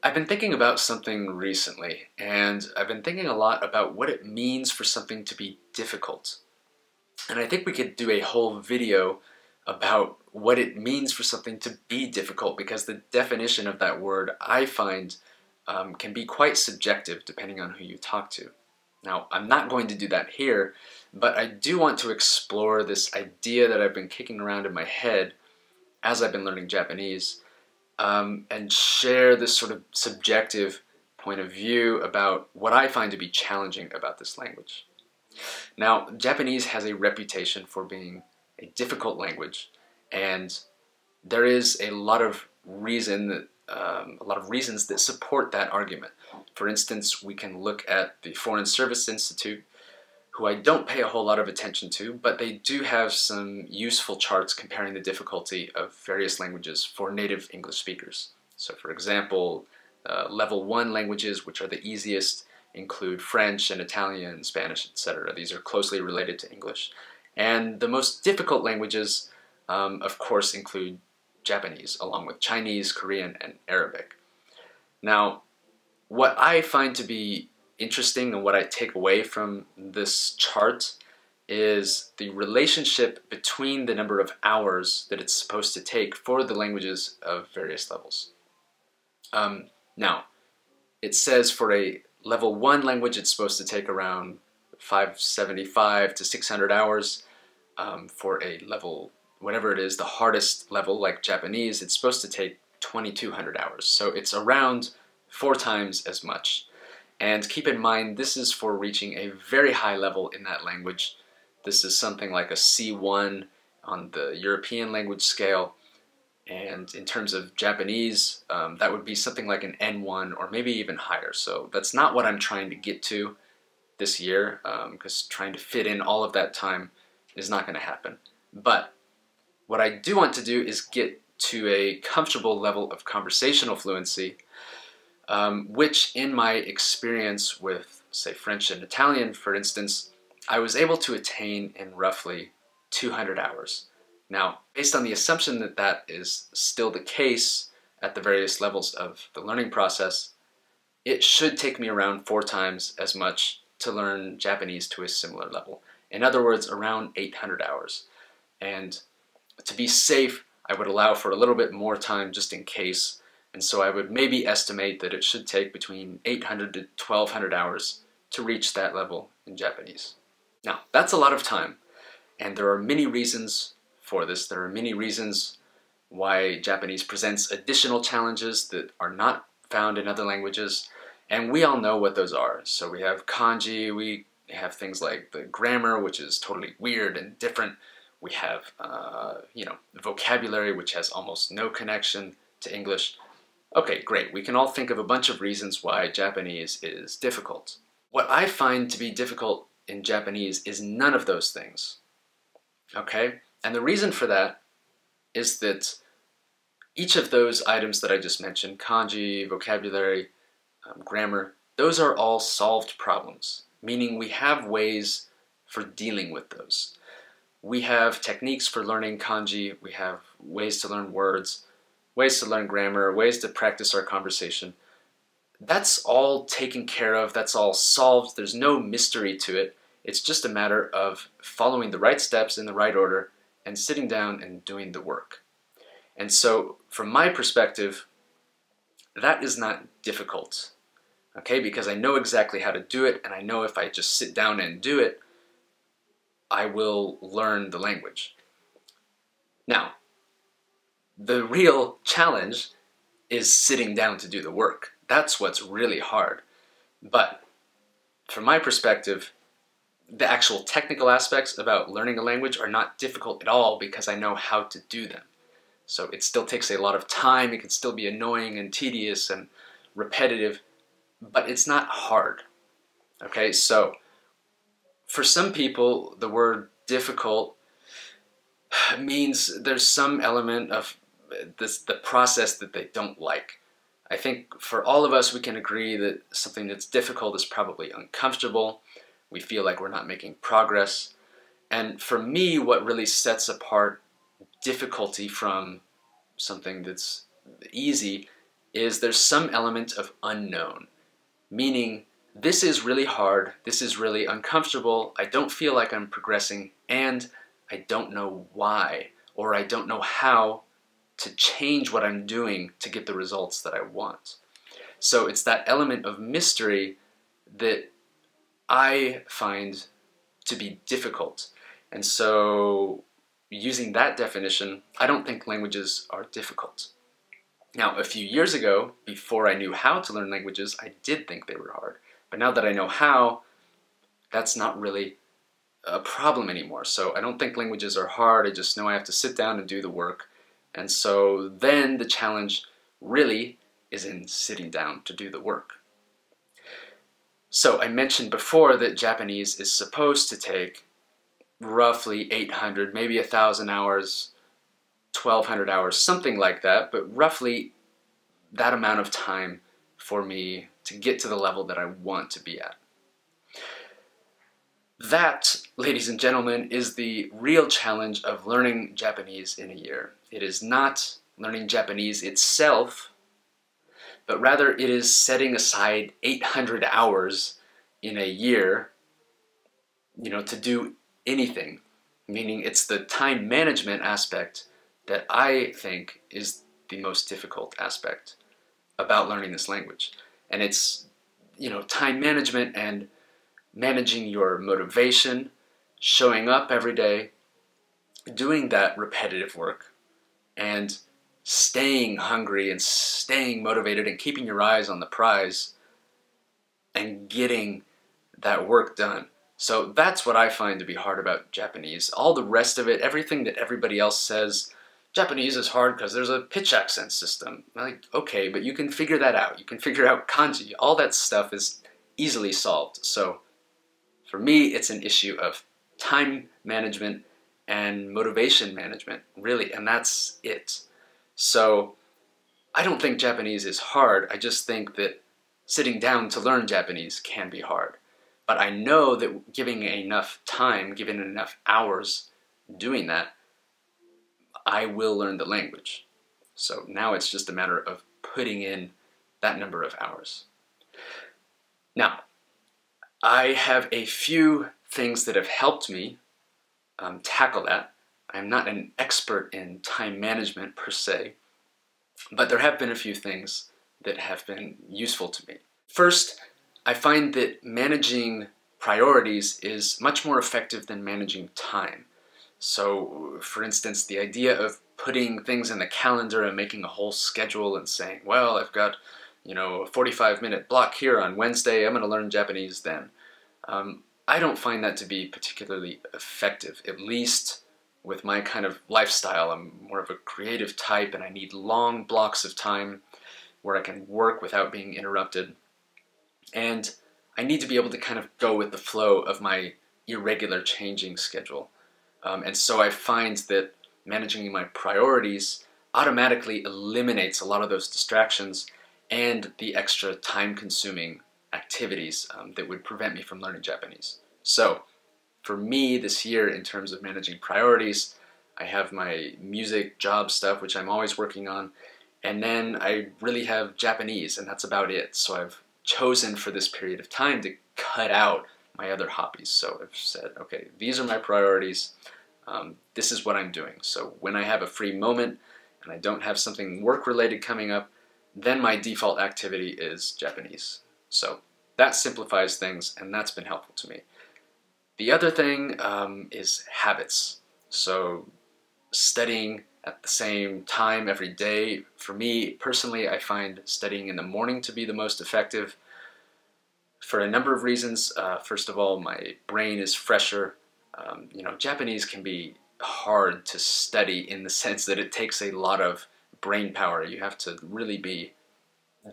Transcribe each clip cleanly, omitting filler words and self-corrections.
I've been thinking about something recently, and I've been thinking a lot about what it means for something to be difficult. And I think we could do a whole video about what it means for something to be difficult, because the definition of that word, I find, can be quite subjective depending on who you talk to. Now, I'm not going to do that here, but I do want to explore this idea that I've been kicking around in my head as I've been learning Japanese, and share this sort of subjective point of view about what I find to be challenging about this language. Now, Japanese has a reputation for being a difficult language, and there is a lot of reasons that support that argument. For instance, we can look at the Foreign Service Institute, who I don't pay a whole lot of attention to, but they do have some useful charts comparing the difficulty of various languages for native English speakers. So for example, level 1 languages, which are the easiest, include French and Italian, Spanish, etc. These are closely related to English. And the most difficult languages, of course, include Japanese, along with Chinese, Korean, and Arabic. Now, what I find to be interesting and what I take away from this chart is the relationship between the number of hours that it's supposed to take for the languages of various levels. Now, it says for a level 1 language it's supposed to take around 575 to 600 hours. For a level, whatever it is, the hardest level like Japanese, it's supposed to take 2200 hours. So it's around 4 times as much. And keep in mind, this is for reaching a very high level in that language. This is something like a C1 on the European language scale. And in terms of Japanese, that would be something like an N1 or maybe even higher. So that's not what I'm trying to get to this year, because trying to fit in all of that time is not going to happen. But what I do want to do is get to a comfortable level of conversational fluency, which in my experience with, say, French and Italian, for instance, I was able to attain in roughly 200 hours. Now, based on the assumption that that is still the case at the various levels of the learning process, it should take me around 4 times as much to learn Japanese to a similar level. In other words, around 800 hours. And to be safe, I would allow for a little bit more time just in case. And so I would maybe estimate that it should take between 800 to 1200 hours to reach that level in Japanese. Now, that's a lot of time, and there are many reasons for this. There are many reasons why Japanese presents additional challenges that are not found in other languages, and we all know what those are. So we have kanji, we have things like the grammar, which is totally weird and different. We have, vocabulary, which has almost no connection to English. Okay, great. We can all think of a bunch of reasons why Japanese is difficult. What I find to be difficult in Japanese is none of those things. Okay? And the reason for that is that each of those items that I just mentioned, kanji, vocabulary, grammar, those are all solved problems, meaning we have ways for dealing with those. We have techniques for learning kanji, we have ways to learn words, ways to learn grammar, ways to practice our conversation. That's all taken care of, that's all solved, there's no mystery to it. It's just a matter of following the right steps in the right order and sitting down and doing the work. And so, from my perspective, that is not difficult, okay? Because I know exactly how to do it, and I know if I just sit down and do it, I will learn the language. Now, the real challenge is sitting down to do the work. That's what's really hard. But from my perspective, the actual technical aspects about learning a language are not difficult at all because I know how to do them. So it still takes a lot of time, it can still be annoying and tedious and repetitive, but it's not hard. Okay, so for some people, the word difficult means there's some element of the process that they don't like. I think for all of us, we can agree that something that's difficult is probably uncomfortable. We feel like we're not making progress. And for me, what really sets apart difficulty from something that's easy is there's some element of unknown, meaning this is really hard, this is really uncomfortable, I don't feel like I'm progressing, and I don't know why, or I don't know how to change what I'm doing to get the results that I want. So it's that element of mystery that I find to be difficult. And so using that definition, I don't think languages are difficult. Now, a few years ago, before I knew how to learn languages, I did think they were hard. But now that I know how, that's not really a problem anymore. So I don't think languages are hard, I just know I have to sit down and do the work. And so then the challenge really is in sitting down to do the work. So I mentioned before that Japanese is supposed to take roughly 800, maybe 1,000 hours, 1,200 hours, something like that, but roughly that amount of time for me to get to the level that I want to be at. That, ladies and gentlemen, is the real challenge of learning Japanese in a year. It is not learning Japanese itself, but rather it is setting aside 800 hours in a year, to do anything. Meaning it's the time management aspect that I think is the most difficult aspect about learning this language. And it's, time management and managing your motivation, showing up every day, doing that repetitive work, and staying hungry and staying motivated and keeping your eyes on the prize and getting that work done. So that's what I find to be hard about Japanese. All the rest of it, everything that everybody else says, Japanese is hard because there's a pitch accent system. Like, okay, but you can figure that out. You can figure out kanji. All that stuff is easily solved. So for me, it's an issue of time management and motivation management, really, and that's it. So I don't think Japanese is hard. I just think that sitting down to learn Japanese can be hard. But I know that giving enough time, giving enough hours doing that, I will learn the language. So now it's just a matter of putting in that number of hours. Now, I have a few things that have helped me tackle that. I'm not an expert in time management per se, but there have been a few things that have been useful to me. First, I find that managing priorities is much more effective than managing time. So, for instance, the idea of putting things in the calendar and making a whole schedule and saying, well, I've got, a 45-minute block here on Wednesday, I'm going to learn Japanese then. I don't find that to be particularly effective, at least with my kind of lifestyle. I'm more of a creative type and I need long blocks of time where I can work without being interrupted. And I need to be able to kind of go with the flow of my irregular changing schedule. And so I find that managing my priorities automatically eliminates a lot of those distractions and the extra time-consuming activities that would prevent me from learning Japanese. So for me this year, in terms of managing priorities, I have my music job stuff, which I'm always working on, and then I really have Japanese, and that's about it. So I've chosen for this period of time to cut out my other hobbies. So I've said, okay, these are my priorities. This is what I'm doing. So when I have a free moment and I don't have something work-related coming up, then my default activity is Japanese. So that simplifies things, and that's been helpful to me. The other thing is habits. So studying at the same time every day. For me, personally, I find studying in the morning to be the most effective for a number of reasons. First of all, my brain is fresher. Japanese can be hard to study in the sense that it takes a lot of brain power. You have to really be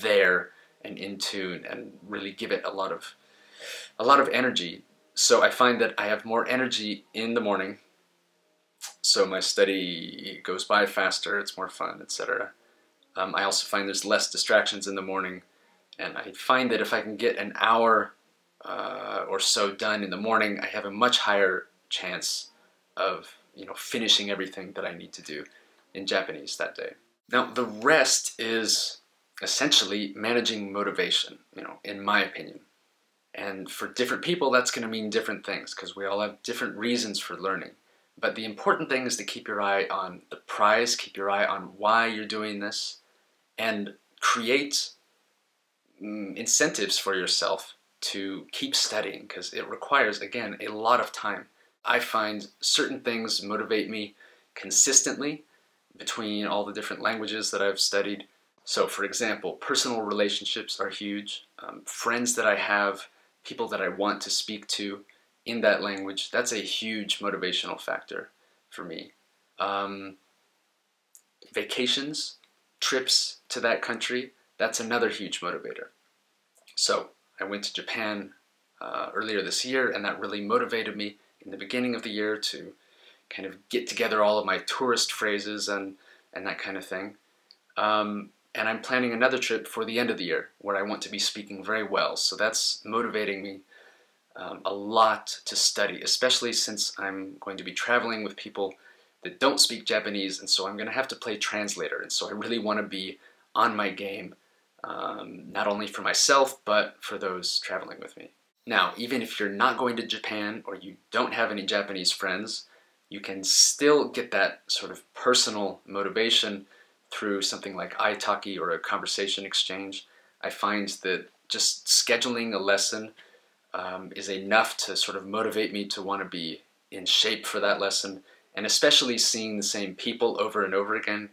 there and in tune and really give it a lot of energy. So I find that I have more energy in the morning, so my study goes by faster, it's more fun, etc. I also find there's less distractions in the morning, and I find that if I can get an hour or so done in the morning, I have a much higher chance of finishing everything that I need to do in Japanese that day. Now the rest is essentially managing motivation, in my opinion. And for different people, that's going to mean different things because we all have different reasons for learning. But the important thing is to keep your eye on the prize, keep your eye on why you're doing this, and create incentives for yourself to keep studying because it requires, again, a lot of time. I find certain things motivate me consistently between all the different languages that I've studied. So, for example, personal relationships are huge. Friends that I have, people that I want to speak to in that language, that's a huge motivational factor for me. Vacations, trips to that country, that's another huge motivator. So I went to Japan earlier this year, and that really motivated me in the beginning of the year to kind of get together all of my tourist phrases and that kind of thing. And I'm planning another trip for the end of the year where I want to be speaking very well. So that's motivating me a lot to study, especially since I'm going to be traveling with people that don't speak Japanese, and so I'm going to have to play translator. And so I really want to be on my game, not only for myself, but for those traveling with me. Now, even if you're not going to Japan or you don't have any Japanese friends, you can still get that sort of personal motivation through something like italki or a conversation exchange. I find that just scheduling a lesson is enough to sort of motivate me to want to be in shape for that lesson, and especially seeing the same people over and over again.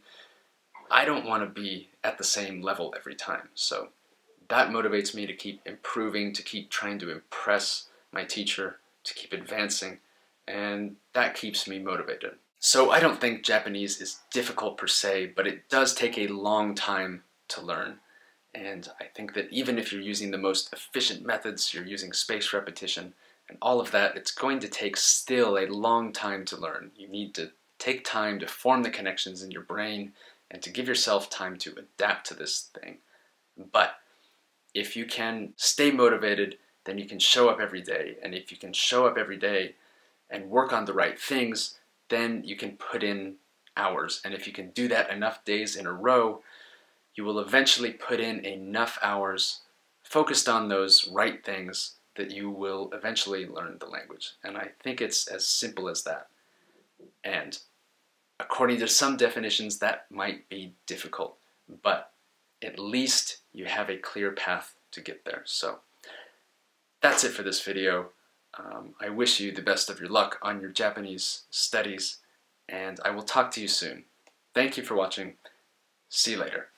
I don't want to be at the same level every time, so that motivates me to keep improving, to keep trying to impress my teacher, to keep advancing, and that keeps me motivated. So I don't think Japanese is difficult per se, but it does take a long time to learn. And I think that even if you're using the most efficient methods, you're using spaced repetition and all of that, it's going to take still a long time to learn. You need to take time to form the connections in your brain and to give yourself time to adapt to this thing. But if you can stay motivated, then you can show up every day. And if you can show up every day and work on the right things, then you can put in hours. And if you can do that enough days in a row, you will eventually put in enough hours focused on those right things that you will eventually learn the language. And I think it's as simple as that. And according to some definitions, that might be difficult, but at least you have a clear path to get there. So that's it for this video. I wish you the best of your luck on your Japanese studies, and I will talk to you soon. Thank you for watching. See you later.